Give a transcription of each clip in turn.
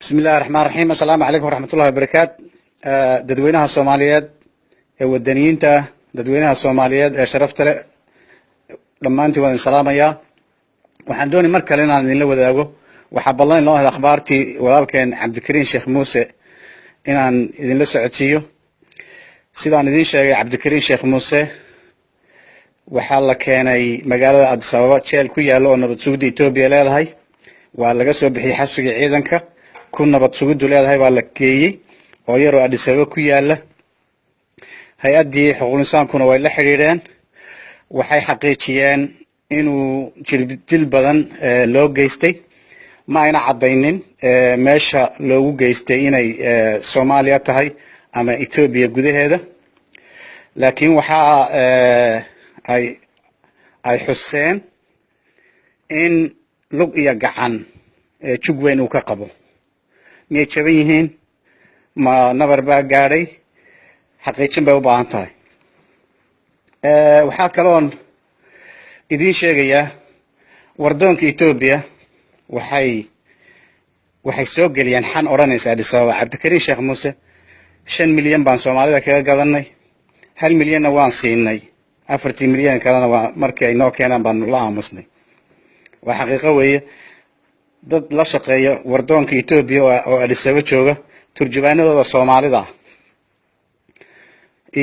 بسم الله الرحمن الرحيم. السلام عليكم ورحمة الله وبركاته. dadweynaha Soomaaliyeed ee wadaniyiinta dadweynaha Soomaaliyeed ee sharafta leh dhamaantii waan salaamayaa. waxaan doonay mar kale inaan idin la wadaago waxa ballan loo hada akhbaartii walaalkeen Cabdikariin Sheekh Muuse inaan idin la socodsiiyo. sidaan idin sheegay Cabdikariin Sheekh Muuse waxa la keenay magaalada Addis Ababa jeel ku yaalo oo nabad sugidda Itoobiya leedahay. waa laga soo bixiyay xabsiga ciidanka ku nabad sugiddu leedahay baa la geeyay oo yar oo Addis Ababa ku yaala. hay-addii xuquuqul insaankuna way la xiriireen waxay xaqiijiyeen inuu jil badan loo geystay. ma ayna cadaynin meesha loogu geystay inay Soomaaliya tahay ama Itoobiya gudaheeda, laakiin waxa ay xuseen in lug iyo gacan jug weyn uu ka qabo. miyay jaban yihiin? ma nabar baa gaadhay? xaqiijin bay u baahan tahay. waxaa kaloon idiin sheegayaa wardoonka Itoobiya waxay soo geliyeen xan odhanaysa Addis Ababa Cabdikariin Sheekh Muuse 5 milyan baan Soomaalida kaga gadanay, 1 milyanna waan siinay, 4 milyan kalena waa markii ay noo keenaan baan la aamusnay. waa xaqiiqo weeye. dad la shaqeeya wardoonka Itoobiya oo Addis Ababa jooga turjubaanadooda Soomaalida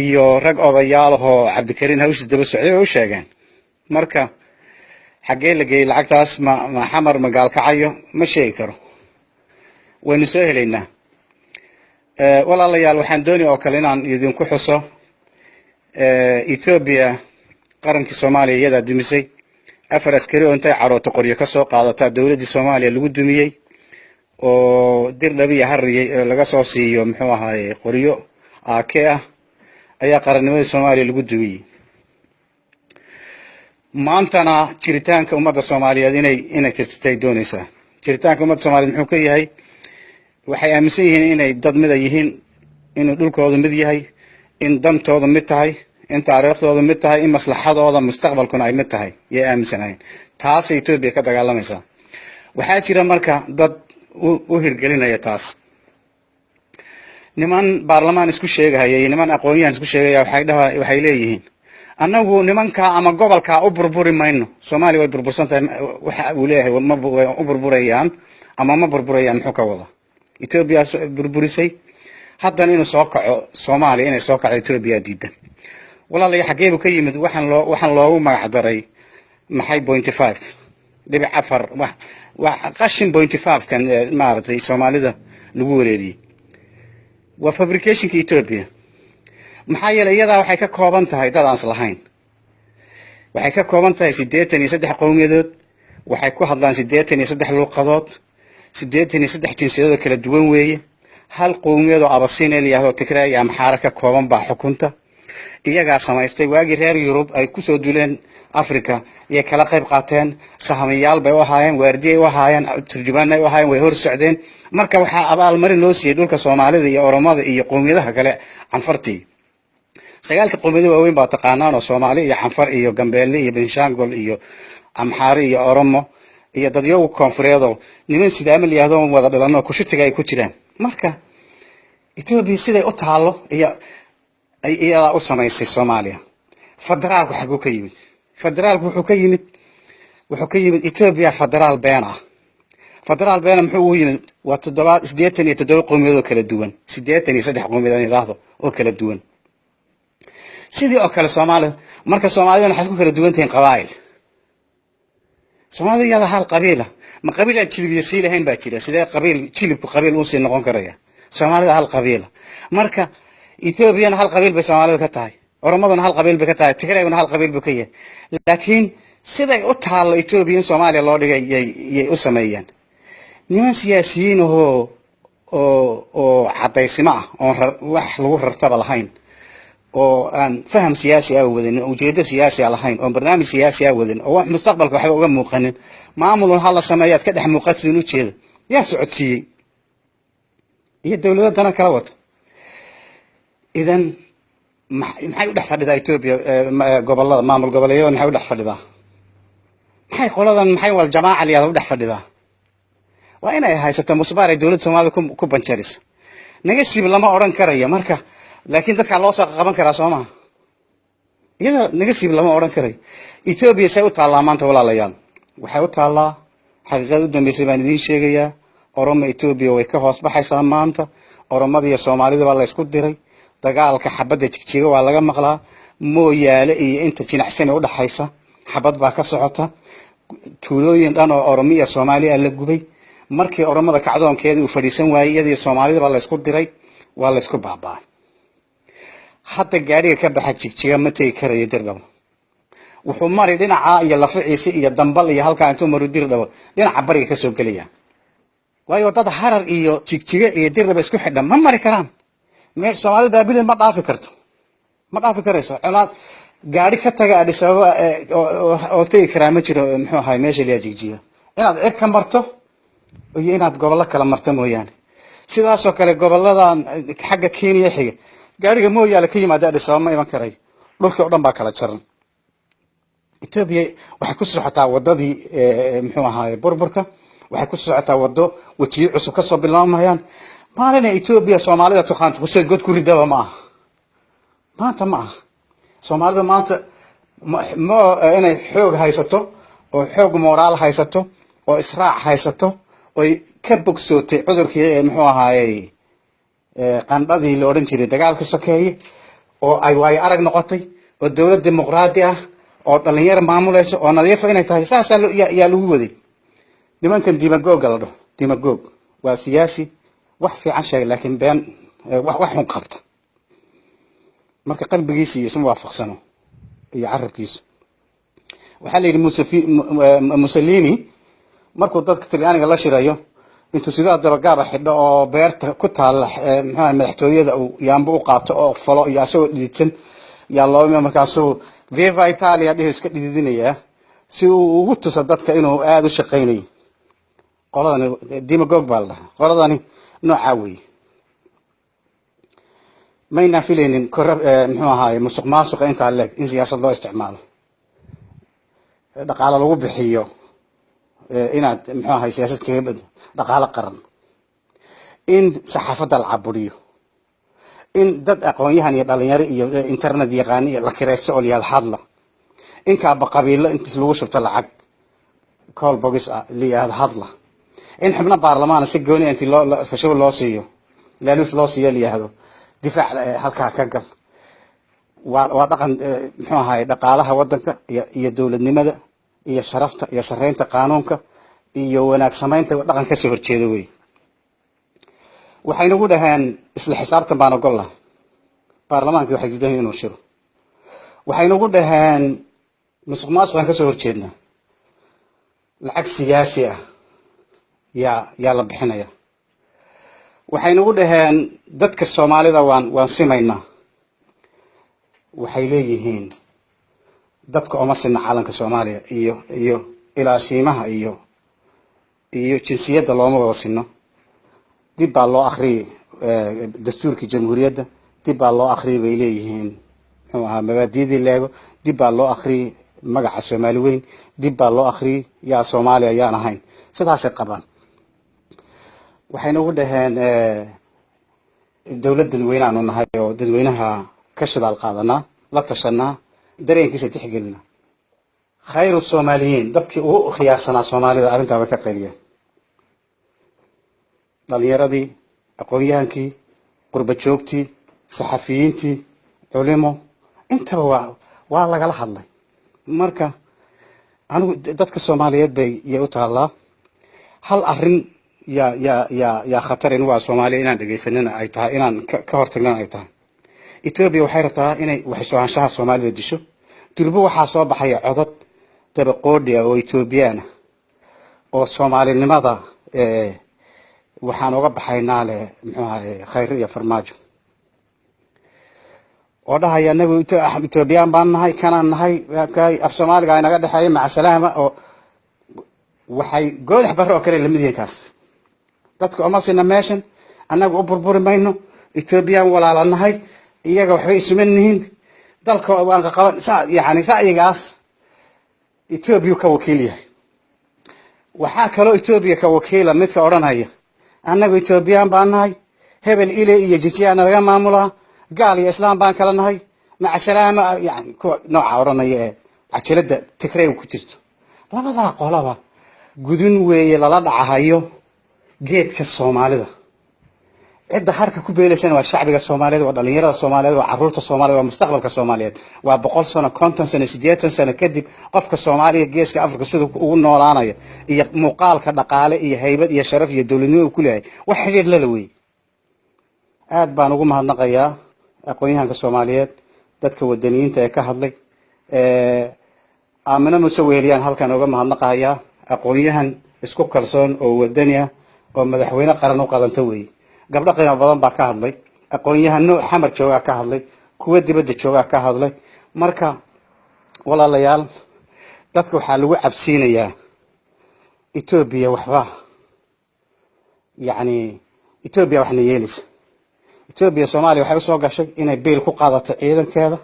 iyo rag odayaal oo Cabdikariin hawshiisa daba socday oo u sheegeen. marka xagee la geeyay lacagtaas? ma xamar ma gaalkacayo? ma sheegi karo, waynu soo helaynaa. walaalayaal waxaan doonay oo kale inaan idinku xuso Itoobiya qarankii Soomaaliya iyada dumisay. 4 askari oo intay carooto qoryo ka soo qaadataa dawladda Soomaaliya lagu dumiyay oo dir dhabiya harriyay laga soo siiyo muxuu ahaay qoryo AK ah ayaa qarannimada Soomaaliya lagu dumiyay. maantana jiritaanka ummadda Soomaaliyeed inay tirtirtay doonaysaa. jiritaanka ummadda Soomaaliyeed muxuu ka yahay? waxay aaminsan yihiin inay dad mid yihiin, inuu dhulkooda mid yahay, in dantooda mid tahay, in taariikhdooda mid tahay, in maslaxadooda mustaqbalkuna ay mid tahay. yay aaminsanaayeen. taasay Itoobiya ka dagaalamaysaa. waxaa jira marka dad u hirgelinaya taas. niman baarlamaan isku sheegaya iyo niman aqoonyahan isku sheegaya waxay leeyihiin annagu nimanka ama gobolka u burburi mayno. Soomaaliya way burbursan tahay. waxa uu leeyahay ma u burburayaan ama ma burburayaan muxuu ka wada? Itoobiya burburisay, haddana inuu soo kaco Soomaaliya inay soo kacdo Itoobiya diidan. walaalayaal xageebu ka yimid waxaan loogu magac daray maxay 0.5 dhibic 4 wax qashin 0.5 kan maartay Soomaalida lagu wareeriyay. waa fabricationka Itoobiya. maxaa yeelay iyada waxay ka kooban tahay dad aan islahayn. waxay ka kooban tahay 83 qowmiyadood, waxay ku hadlaan 83 luqadood, 83 jinsiyadood kala duwan weeye. hal qowmiyad oo Abasiiniya la yiraahdo Tigray iyo Amxaara ka kooban baa xukunta. iyagaa samaystay. waagii reer Yurub ay ku soo duleen Afrika iyo kala qayb qaateen. sahamiyaal bay u ahaayeen, waardiyay u ahaayeen, turjumaanay u ahaayeen, way hor socdeen. marka waxaa abaalmarin loo siiyay dhulka Soomaalida iyo Oromada iyo qowmiyadaha kale Canfartii. 9 qowmiyad waaweyn baa taqaanaan oo Soomaali iyo Canfar iyo Gambeelle iyo Benshangul iyo Amxaari iyo Oromo iyo dadyo koonfureed oo niman sidaama liyaado wada dhalanoo ku shitiga ay ku jiraan. marka Itoobiya siday u taalo ay iyada u samaysay Soomaaliya. federaalku xaguu ka yimid? federaalku wuxuu ka yimid Itoobiya federaal been ah. federaal been muxuu u yimid? waa 87 qowmiyadood kala duwan, 83 qowmiyadood yiraahdo oo kala duwan. sidii oo kale Soomaaliya marka Soomaalida waxay ku kala duwan tahay qabaa'il. Soomaalida iyada hal qabiil ah. ma qabiil aan jilbiya sii lahayn baa jira. sidee jilibku qabiil uu sii noqon karaya? Soomaalida hal qabiil. marka Itoobiyana hal qabiil bay Soomaalida ka tahay, Oromaduna hal qabiil bay ka tahay, Tigrayguna hal qabiil buu ka yahay. laakiin siday u taalo Itoobiya in Soomaaliya loo dhigay yay u sameeyeen niman siyaasiyiin oo cadaysimo ah oo wax lagu rartaba lahayn, oo aan faham siyaasi ah wadin, oo ujeedo siyaasi ah lahayn, oo barnaamij siyaasi ah wadin, oo wax mustaqbalka waxba uga muuqanin. maamulun hal la sameeyaad ka dhex muuqatin ujeeda yaa socodsiiyey iyo dawladana kala wato. idan maxay u dhex fadhidaa Itoobiya gobolada maamul goboleedyada? maxay u dhex fadhidaa? maxay qoladan maxay wal jamaaca liyaada u dhex fadhidaa? waa inay haysato musbaar ay dowladda Soomaalida ku banjariso naga siib lama oran karayo marka laakiin dadka loo soo qaban karaa Soomaaliya iyada naga siib lama oran karayo Ethiopia say u taalaa maanta walaalayaal waxay u taalaa xaqiiqada u dambeysay baan idin sheegayaa Oromo Ethiopia way ka hoos baxaysaa maanta Oromada iyo Soomaalida waa la isku diray dagaalka xabadda jigjiga waa laga maqlaa mooyaale iyo inta jinacsan u dhaxaysa xabad baa ka socota tuulooyin dhan oo Oromiya Soomaaliya la gubay markii Oromada kacdoonkeeda u fadhiisan waayay iyadii Soomaalida waa la isku diray waa la isku baabaa hadda gaariga ka baxa jigjiga ma tagi karayo Dirdhawo wuxuu mari dhinaca iyo laficiisa iyo dambal iyo halka intuu maru Dirdhawo dhinaca bariga ka soo galaya waayo dad harar iyo jigjiga iyo Dirdhawo isku xidhan ma mari karaan meel Soomaalida baabil ma dhaafi karto ma dhaafi karayso colaad gaari ka taga Addis Ababa oo tagi karaa ma jiro muxuu ahay meesha la jigjiga inaad cir ka marto iyo inaad gobol kala marto mooyaan sidaas oo kale goboladan xagga Kenya xiga gaariga mooyaale ka yimaada Addis Ababa ma iman karay dhulka oo dhan baa kala jaran Ethiopia waxay ku socotaa wadadii muxuu ahay burburka waxay ku socotaa wado wajiyo cusub ka soo bilaamayaan maalina Ethiopia Soomaalida tuqaanto ku soo god ku ridaba ma maanta ma Soomaalida maanta ma inay xoog haysato oo xoog moraal haysato oo israac haysato oo ka bogsootay cudurkii muxuu ahaayay qandhadii la oran jiray dagaalka sokeeye oo ay way arag noqotay oo dawlad dimuqraadi ah oo dhalinyaro maamulayso oo nadiif inay tahay saas yaa lagu waday nimankan dimagooga la dhaho dimagoog waa siyaasi wax fiican sheegay laakiin been wax xun qabta marka qalbigiisa iyo isma waafaqsano iyo carabkiisa waxa la yiri Mussolini markuu dadka Talyaaniga la shirayo intuu sidaa dabagaaba xidho oo beerta ku taal maxaa madaxtooyada uu yaanbu u qaato oo falo iyo asoo dhididsan yaa loo markaasuu Viva Italia dhihi iska dhididinaya si uu ugu tuso dadka inuu aad u shaqeynayo qoladani dimagog baa la dhahaa qoladani nooca weey mayna filaynin muxuu ahaay musuqmaasuqa inta leeg in siyaasad loo isticmaalo dhaqaale lagu bixiyo inaad muxuu ahaay siyaasad kaga bad dhaqaale qaran in saxaafadda la caburiyo in dad aqoon-yahan iyo dhalinyaro iyo internet yaqaan iyo la kireysto oo yaal hadla in ka qabiilo inta lagu shubto lacag call box liyaad hadla in xubna baarlamaan si gooni intii loo fasho loo siiyo laaluf loo siiyo liyaado difaac halka ka gal waa dhaqan muxuu ahaay dhaqaalaha wadanka iyo dawladnimada iyo sharafta iyo sareynta qaanuunka iyo wanaag samaynta dhaqan ka soo horjeedo way waxay nagu dhahaan isla xisaabtan baan ogol lahaa baarlamaanka waxay diideen inuu shiro waxay nagu dhahaan musuqmaasuq aan ka soo horjeednaa lacag siyaasi ah yaa la bixinaya waxay nagu dhahaan dadka Soomaalida waan simaynaa waxay leeyihiin dadka uma sinna calanka Soomaaliya iyo ilaashimaha iyo jinsiyadda looma wada sinno dib baa loo akhriyay dastuurka jamhuuriyadda dib baa loo akhriyay bay leeyihiin muxuu ahaa mabaadi'dii leego dib baa loo akhriyay magaca Soomaali weyn dib baa loo akhriyay yaa Soomaaliya yaan ahayn sidaas ay qabaan waxay nagu dhaheen dawladda dadweynaha nahay oo dadweynaha ka shidaal qaadanaa la tashanaa dareenkiisa tixgelina khayru Soomaaliyiin dadkii ugu khiyaarsanaa Soomaalida arrinta way ka qeyliyeen dhalinyaradii aqoon-yahankii qurba joogtii saxafiyiintii culimo intaba waa lagala hadlay marka anigu dadka Soomaaliyeed bay u taalaa hal arrin ya khatar in waa Soomaaliya inaan dhageysanina ay tahay inaan ka hortagnana ay tahay Ethiopia waxay rabtaa inay wax soo haanshaha Soomaalida disho durba waxaa soo baxay codad dabaqoodhi oo Ethiopian oo Soomaalinimada waxaan uga baxaynaa le muxuu ahaay khayr iyo farmaajo oo dhahaya nabi Ethiopian baan nahay kanaan nahay af Soomaaliga ay naga dhaxay maca salaama oo waxay goodax barro kale la mid yihiin kaas dadka uma sina meeshan anagu u burburi mayno Ethiopian walaalanahay iyaga waxay isumanyihiin dalka waan qaban yaani ra'yigaas Ethiopia ka wakiil yahay waxaa kaloo Ethiopia ka wakiila midka odhanaya annagu Ethiopian baan nahay hebel ile iyo jijiyaana laga maamulaa gaal iyo islaam baan kala nahay maca salaama yani nooca odhanaya ee cajalada Tigray ku jirto labada qolaba gudun weeye lala dhacahayo geedka Soomaalida cid harka ku beelaysan waa shacbiga Soomaaliyeed waa dhalinyarada Soomaaliyeed waa carruurta Soomaaliyeed waa mustaqbalka Soomaaliyeed waa 100 sano 50 sano 80 sano kadib qofka Soomaaliya geeska Afrika sidoo ugu noolaanaya iyo muuqaalka dhaqaale iyo haybad iyo sharaf iyo dawladnimo ku leeyahay wax xiriir la leeyahay aad baan ugu mahadnaqayaa aqoonyahanka Soomaaliyeed dadka wadaniyiinta ee ka hadlay aamina musaweeliyaan halkan uga mahadnaqayaa aqoonyahan isku kalsoon oo wadaniya oo madaxweyne qaran u qalanta weey gabdho qiimo badan baa ka hadlay aqoonyahano xamar jooga ka hadlay kuwa dibadda jooga ka hadlay marka walaalayaal dadka waxa lagu cabsiinayaa Ethiopia waxba yani Ethiopia waxna yeelis Ethiopia Soomaaliya waxay soo gashay inay beel ku qaadato ciidankeeda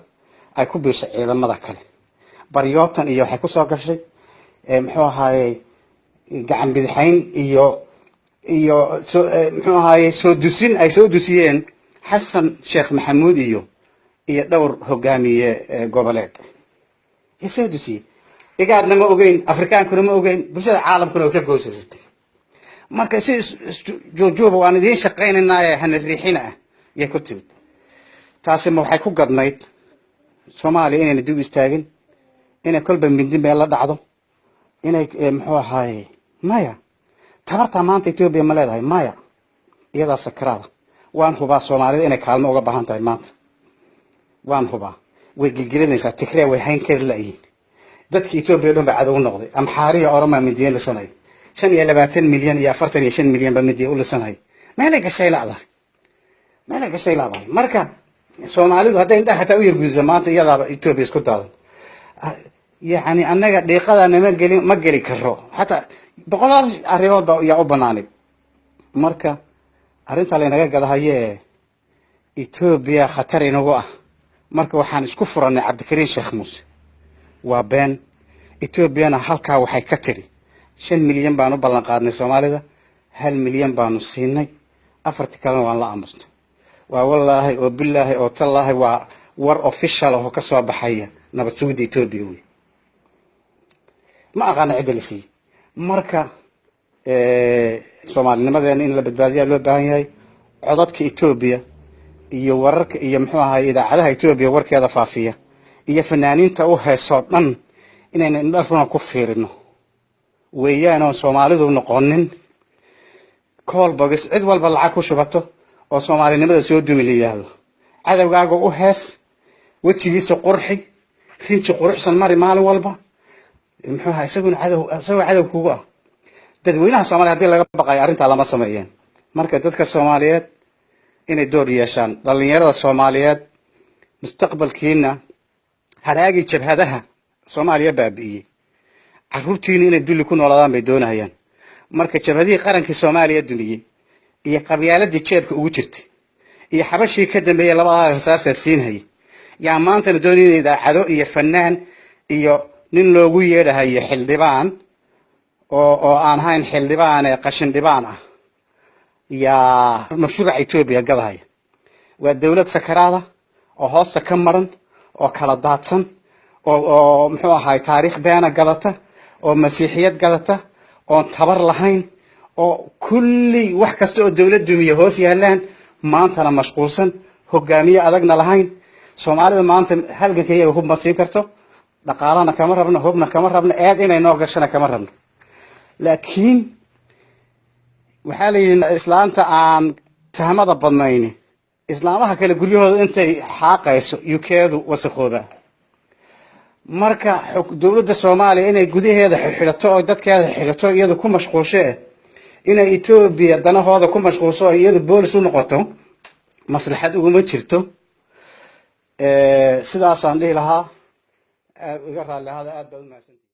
ay ku biishay ciidamada kale bariyootan iyo waxay ku soo gashay muxuu ahaayay gacan bidixayn iyo muxuu ahaayay soo dusin ay soo dusiyeen Xasan Sheekh Maxamuud iyo dhowr hogaamiye goboleed soo dusiye igaadna ma ogeyn Afrikaankuna ma ogeyn bulshada caalamkuna ka goosaysatay marka si joojooba waan idin shaqeynaa hana riixina ya ku timid taasi ma waxay ku gadnayd Soomaaliya inay dib istaagin inay kolba mindi meel la dhacdo inay muxuu ahaayay maya tabarta maanta Ethiopia ma leedahay maya iyada sakrada waan hubaa Soomaalida inay kaalmo uga baahan tahay maanta waan hubaa way gilgilinaysaa Tigray way hayn kar laayiin dadka Ethiopia dhan baa cadow noqday amxaariya oroma midiyeen la sanay 25 milyan iyo 45 milyan ba midiyay u la sanay meel ay gashay laadahay marka Soomaalidu hadday indhaha taa u yarguuso maanta iyada Ethiopia isku daadan يعني أنا دقيقة أنا ما قلي كرو حتى بقول الرياض يا أبناني مركا أرنت على نجاة هذا هي إثيوبيا خطر نوع مركا وحنا سكفر أن عبد الكريم شيخ موسى وبين إثيوبيا أنا حلقة وحي كتري 5 مليون بانو بلان قادني سومالي ده 1 مليون بانو سيني أفرت كلام والله أمست والله وبالله وتالله وور أوفيشال وهو كسوة بحية نبتسود إثيوبيا ما أغنى عدلسي مركا Soomaali nimadan in la badbaadiyo loo baahan yahay codadka Ethiopia iyo wararka iyo muxuu ahaay idaacadaha Ethiopia warkeeda faafiya iyo fanaaniinta u heeso dhan inayna indhafuna ku fiirino weeyaan oo Soomaalidu noqonin call box cid walba lacag ku shubato oo Soomaalinimada soo dumilayado cadawgaaga u hees wajigiisa qurxi rinji quruxsan mari maalin walba muxuu ahaay isaguna cadow kugu ah dadweynaha Soomaaliyeed hadii laga baqay arinta lama sameeyeen marka dadka Soomaaliyeed inay door yeeshaan dhalinyarada Soomaaliyeed mustaqbalkiina haraagi jabhadaha Soomaaliya baabi'iyay carruurtiina inay dulli ku noolaadaan bay doonayaan marka jabhadii qarankii Soomaaliya duniyay iyo qabyaaladii jeebka ugu jirtay iyo xabashii ka dambeeyay labada rasaas siinhay yaa maanta doonayeen idaacado iyo fanaan iyo nin loogu yeedhayo xildhibaan oo aan hayn xildhibaan ee qashin dhibaan ah yaa mashruuca Ethiopia gadahay waa dawlad sakaraada oo hoosta ka maran oo kala daadsan oo muxuu ahaay taariikh beena gadata oo masiixiyad gadata oo tabar lahayn oo kulli wax kasta oo dawladdu miyo hoos yaalaan maantana mashquulsan hogaamiye adagna lahayn Soomaalida maanta halgankeeya hub ma siin karto dhaqaalana kama rabno hubna kama rabno aad inay noo gashana kama rabno laakiin waxa la yiraahdaa islaanta aan fahmada badnayn islaamaha kale guryahooda intay xaaqayso yukeedu wasaqooda marka dawladda Soomaaliya inay gudaheeda xidhato oo dadkeeda xidhato iyada ku mashquulshay inay Ethiopia danahooda ku mashquulso iyada boolis u noqoto maslaxad ugu ma jirto sidaas aan dhihi lahaa iga raali aad baad u mahadsan